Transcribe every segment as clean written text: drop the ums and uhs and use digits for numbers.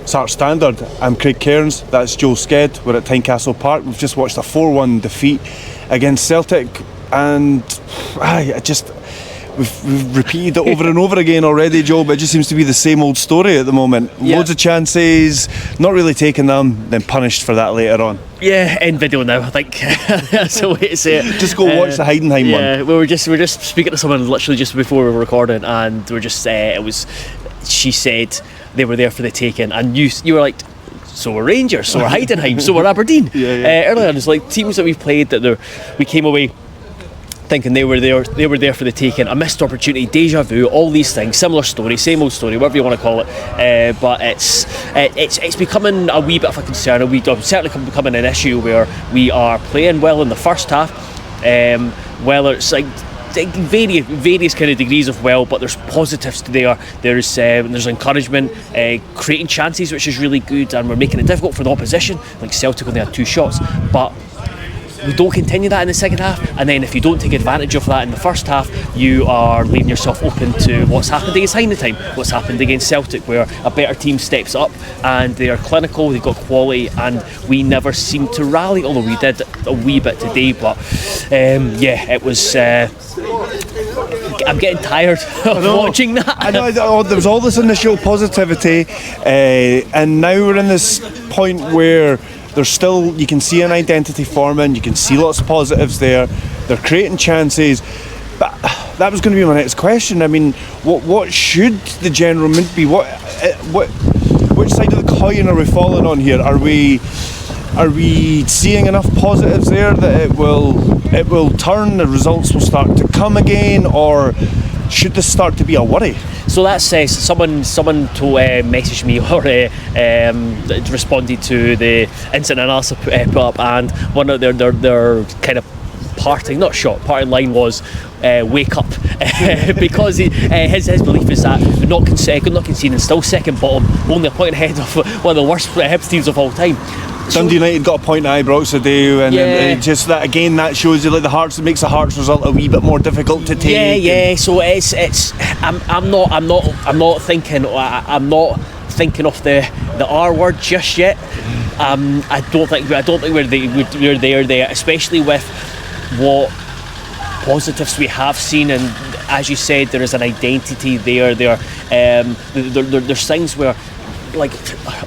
Sark Standard. I'm Craig Cairns, that's Joe Sked. We're at Tynecastle Park. We've just watched a 4-1 defeat against Celtic, and we've repeated it over and over again already, Joe, but it just seems to be the same old story at the moment. Yeah. Loads of chances, not really taking them, then punished for that later on. Yeah, end video now, I think. That's the way to say it. Just go watch the Heidenheim one. Yeah, we were just speaking to someone literally just before we were recording, and we were just she said they were there for the taking, and you were like, so we're Rangers, so we're Heidenheim, so we're Aberdeen. Earlier on, it's like teams that we've played that we came away thinking they were there for the taking, a missed opportunity, deja vu, all these things, similar story, same old story, whatever you want to call it. But it's becoming a wee bit of a concern, certainly becoming an issue where we are playing well in the first half, whether it's like various kind of degrees of well, but there's positives there. There's encouragement, creating chances, which is really good, and we're making it difficult for the opposition. Like Celtic only had 2 shots, but we don't continue that in the second half, and then if you don't take advantage of that in the first half, you are leaving yourself open to what's happened against Heidenheim, what's happened against Celtic, where a better team steps up and they are clinical, they've got quality, and we never seem to rally, although we did a wee bit today. But it was I'm getting tired of watching that. I know, there was all this initial positivity, and now we're in this point where there's still, you can see an identity forming, you can see lots of positives there, they're creating chances, but that was going to be my next question. I mean, what should the general mood be? Which side of the coin are we falling on here? Are we seeing enough positives there that it will turn, the results will start to come again, or should this start to be a worry? So that says someone to message me or responded to the instant analysis put up, and one of their kind of parting line was wake up, because his belief is that we're not conceding, still second bottom, only a point ahead of one of the worst Hibs teams of all time. Dundee United got a point at Ibrox today, and just that again, that shows you, like, it makes the Hearts result a wee bit more difficult to take. Yeah. So I'm not thinking of the R word just yet. I don't think we're there, especially with what positives we have seen, and as you said, there is an identity there. There's things where, like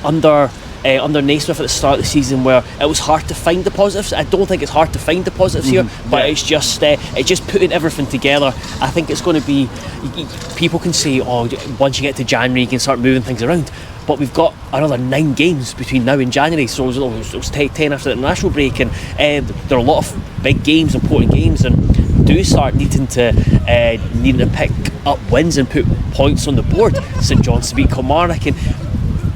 under Naismith at the start of the season, where it was hard to find the positives. I don't think it's hard to find the positives here, but it's just putting everything together. I think it's going to be, people can say, once you get to January you can start moving things around, but we've got another 9 games between now and January, so it was 10 after the international break, and there are a lot of big games, important games, and do start needing to pick up wins and put points on the board. St John's to beat Kilmarnock, and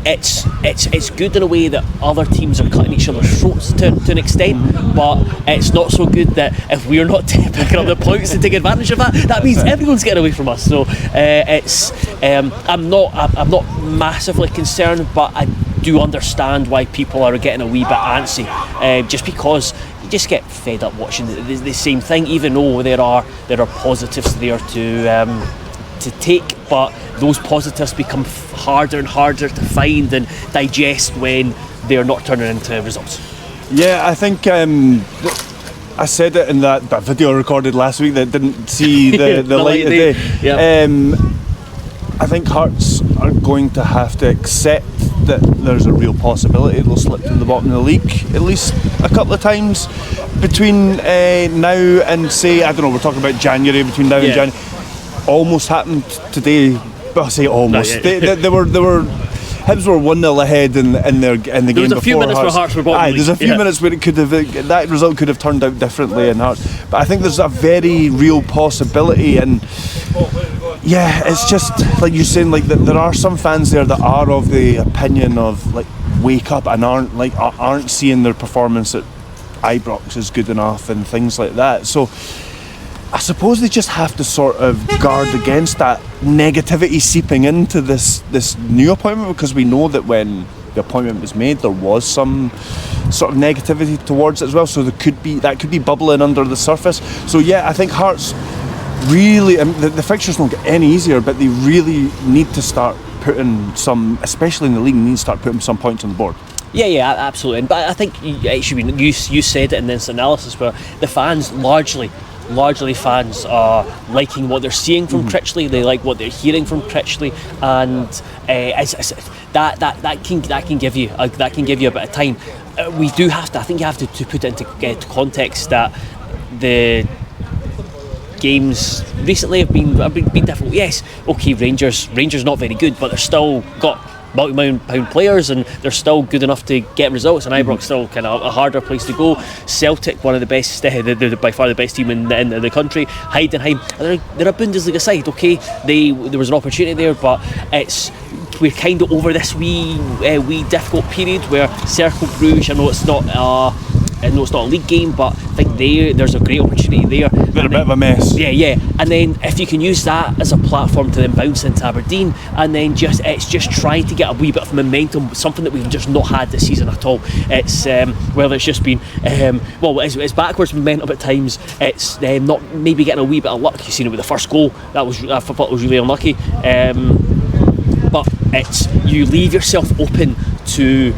it's good in a way that other teams are cutting each other's throats to an extent, but it's not so good that if we're not picking up the points to take advantage of that means everyone's getting away from us. So I'm not massively concerned, but I do understand why people are getting a wee bit antsy, just because you just get fed up watching the same thing, even though there are positives there to take, but those positives become harder and harder to find and digest when they're not turning into results. Yeah, I think I said it in that video I recorded last week that didn't see the light of day. Yep. I think Hearts are going to have to accept that there's a real possibility they'll slip to the bottom of the league at least a couple of times between now and, say, I don't know, we're talking about January, between now and January. Almost happened today. Well, I say almost. They were Hibs were 1-0 ahead in the game before. There was a few minutes where Hearts were bottom. There's a few minutes where that result could have turned out differently in Hearts. But I think there's a very real possibility, and it's just like you're saying, like there are some fans there that are of the opinion of, like, wake up, and aren't seeing their performance at Ibrox as good enough and things like that. So I suppose they just have to sort of guard against that negativity seeping into this new appointment, because we know that when the appointment was made there was some sort of negativity towards it as well, so that could be bubbling under the surface. So I think Hearts really, the fixtures don't get any easier, but they really need to start putting some, especially in the league, need to start putting some points on the board. Yeah, absolutely. But I think it should be. You said it in this analysis where the fans largely fans are liking what they're seeing from Critchley. They like what they're hearing from Critchley, and that can give you a bit of time. We do have to. I think you have to put it into context that the games recently have been difficult. Yes, okay, Rangers not very good, but they're still got multi-million pound players and they're still good enough to get results, and Ibrox still kind of a harder place to go. Celtic, one of the best, they're by far the best team in the country. Heidenheim, they're a Bundesliga side. Okay, there was an opportunity there, but we're kind of over this wee difficult period where Cercle Bruges, I know it's not a league game, but I think there's a great opportunity there. They're a bit of a mess. Yeah. And then if you can use that as a platform to then bounce into Aberdeen, and then it's just trying to get a wee bit of momentum, something that we've just not had this season at all. It's whether it's just been it's backwards momentum at times. It's not maybe getting a wee bit of luck. You've seen it with the first goal. I thought was really unlucky. But it's you leave yourself open to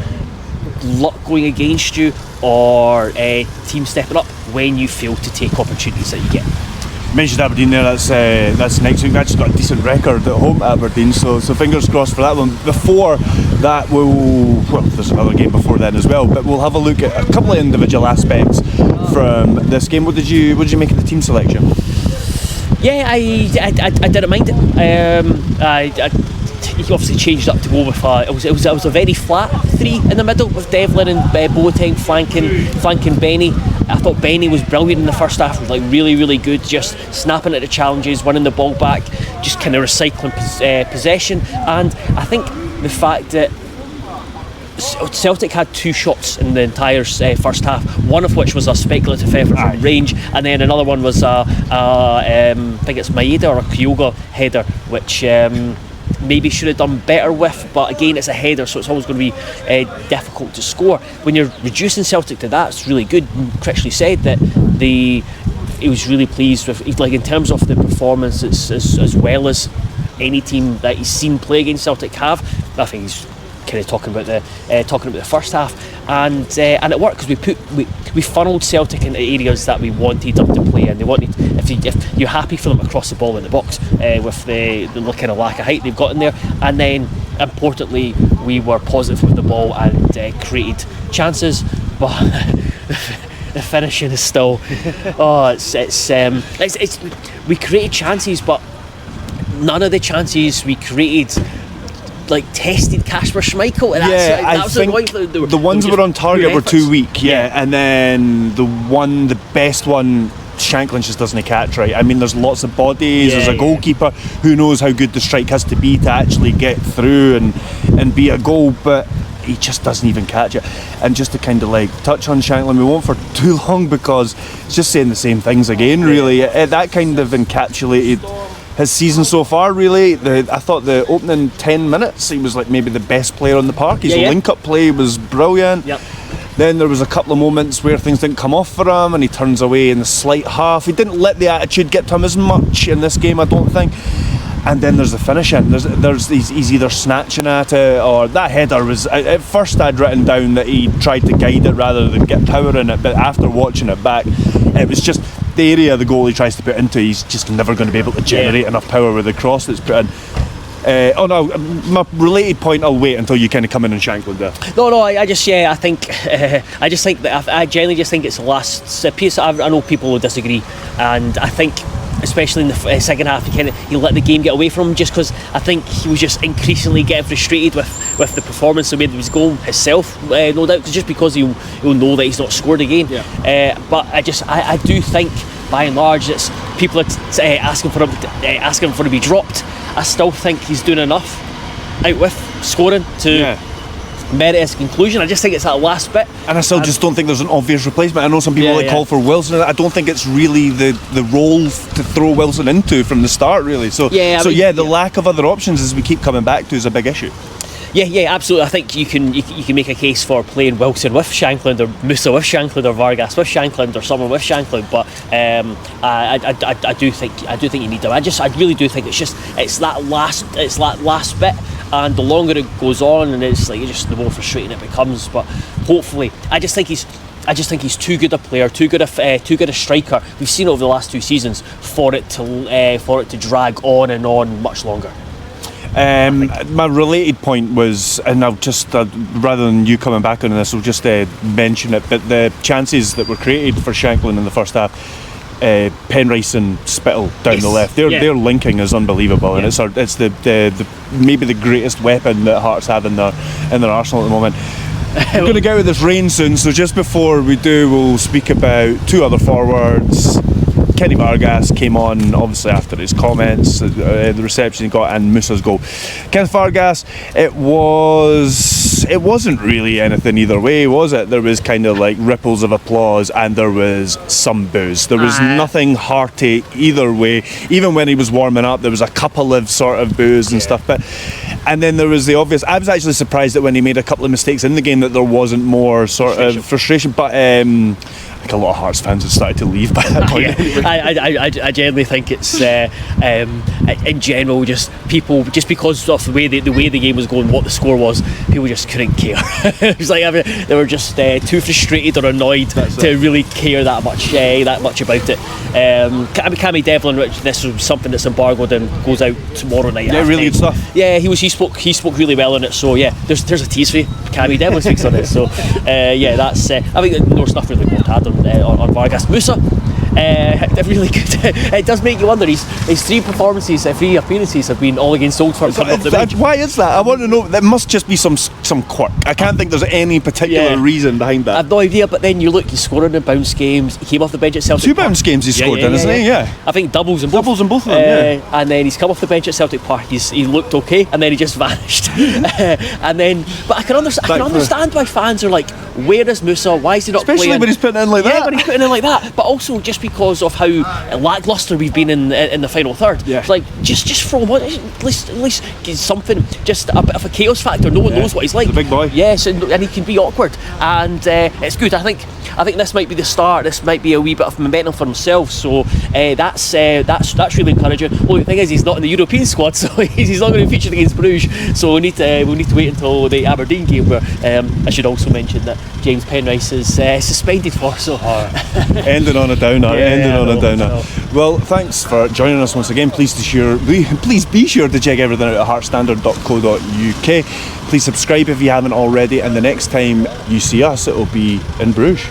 luck going against you, or a team stepping up when you fail to take opportunities that you get. You mentioned Aberdeen there, that's next week. We've actually got a decent record at home at Aberdeen, so fingers crossed for that one. Before that, there's another game before then as well, but we'll have a look at a couple of individual aspects from this game. What did you make of the team selection? Yeah, I didn't mind it. He obviously changed up to go with it was a very flat three in the middle with Devlin and Boateng flanking Benny. I thought Benny was brilliant in the first half, was like really, really good, just snapping at the challenges, winning the ball back, just kind of recycling possession. And I think the fact that Celtic had 2 shots in the entire first half, one of which was a speculative effort from range, and then another one was I think it's Maeda or a Kyogo header, which maybe should have done better with, but again it's a header, so it's always going to be difficult to score. When you're reducing Celtic to that, it's really good. Critchley said that he was really pleased with, like, in terms of the performance, it's as well as any team that he's seen play against Celtic have. I think he's kind of talking about the first half, and it worked because we funneled Celtic into areas that we wanted them to play in. They wanted, if you're happy for them to cross the ball in the box with the kind of lack of height they've got in there, and then importantly we were positive with the ball and created chances, but the finishing is still it's we created chances, but none of the chances we creaed tested Kasper Schmeichel. And I think the ones that were on target were too weak. And then the best one, Shankland just doesn't catch right. I mean, there's lots of bodies. There's a goalkeeper who knows how good the strike has to be to actually get through and be a goal, but he just doesn't even catch it. And just to kind of touch on Shankland, we won't for too long because it's just saying the same things again, really. That kind of encapsulated his season so far, really. I thought the opening 10 minutes he was maybe the best player on the park. His link-up play was brilliant. Then there was a couple of moments where things didn't come off for him and he turns away in the slight half. He didn't let the attitude get to him as much in this game, I don't think. And then there's the finishing. He's either snatching at it, or that header was, at first I'd written down that he tried to guide it rather than get power in it, but after watching it back, it was just the area the goalie tries to put into, he's just never going to be able to generate enough power with the cross that's put in. My related point, I'll wait until you kind of come in and Shankland there. I genuinely just think it's the last piece. I know people will disagree, and I think especially in the second half he let the game get away from him, just because I think he was just increasingly getting frustrated with the performance of his goal himself, no doubt, just because he'll know that he's not scored again. But I do think by and large it's people are asking for him to be dropped. I still think he's doing enough out with scoring to merit his conclusion. I just think it's that last bit, and I still just don't think there's an obvious replacement. I know some people call for Wilson. I don't think it's really the role to throw Wilson into from the start, really. The lack of other options, as we keep coming back to, is a big issue. Yeah, absolutely. I think you can make a case for playing Wilson with Shankland, or Musa with Shankland, or Vargas with Shankland, or someone with Shankland. But I do think you need them. I really do think it's that last bit. and the longer it goes on, and it's like just the more frustrating it becomes. But hopefully, I just think he's too good a player, too good a striker. We've seen it over the last 2 seasons for it to drag on and on much longer. My related point was, and I'll just rather than you coming back on this, I'll just mention it. But the chances that were created for Shankland in the first half, Penrice and Spittle down the left, their linking is unbelievable, and it's the maybe the greatest weapon that Hearts have in their arsenal at the moment. We're going to get out of this rain soon, so just before we do, we'll speak about 2 other forwards. Kenny Vargas came on obviously after his comments, the reception he got, and Musa's goal. Kenneth Vargas, it wasn't really anything either way, was it? There was kind of like ripples of applause and there was some boos. There was nothing hearty either way. Even when he was warming up, there was a couple of sort of boos and stuff. And then there was the obvious. I was actually surprised that when he made a couple of mistakes in the game that there wasn't more sort of frustration. But I think a lot of Hearts fans had started to leave by that point. I generally think it's in general just people, just because of the way the game was going, what the score was, people just couldn't care. It was like they were just too frustrated or annoyed to really care that much about it. Cammy Devlin, which this was something that's embargoed and goes out tomorrow night. Yeah, really good stuff. Yeah, he spoke really well on it. So yeah, there's a tease for you. Cammy Devlin speaks on it. So that's. I think there's nothing really more to add on Vargas. Musa, really good. It does make you wonder. His 3 appearances have been all against Old Firm coming off the bench. Why is that? I want to know. There must just be some quirk. I can't think there's any particular reason behind that. I've no idea. But then you look, he's scoring in bounce games. He came off the bench at Celtic. 2 bounce games he scored in, isn't he? Yeah. I think doubles in both of them. And then he's come off the bench at Celtic Park. He looked okay, and then he just vanished. But I can understand why fans are like, where is Musa? Why is he not playing? Especially when he's putting in like that. Yeah, when he's putting in like that. But also just because of how lacklustre we've been in the final third. Yeah. It's like just throw him on. At least get something. Just a bit of a chaos factor. No one knows what he's like. He's a big boy. Yes, and he can be awkward. And it's good. I think this might be the start. This might be a wee bit of momentum for himself. So that's really encouraging. Well, the thing is, he's not in the European squad, so he's not going to be featured against Bruges. So we need to wait until the Aberdeen game, where I should also mention that James Penrice is suspended for. So ending on a downer. Well, thanks for joining us once again. Please be sure to check everything out at heartstandard.co.uk. Please subscribe if you haven't already, and the next time you see us, it will be in Bruges.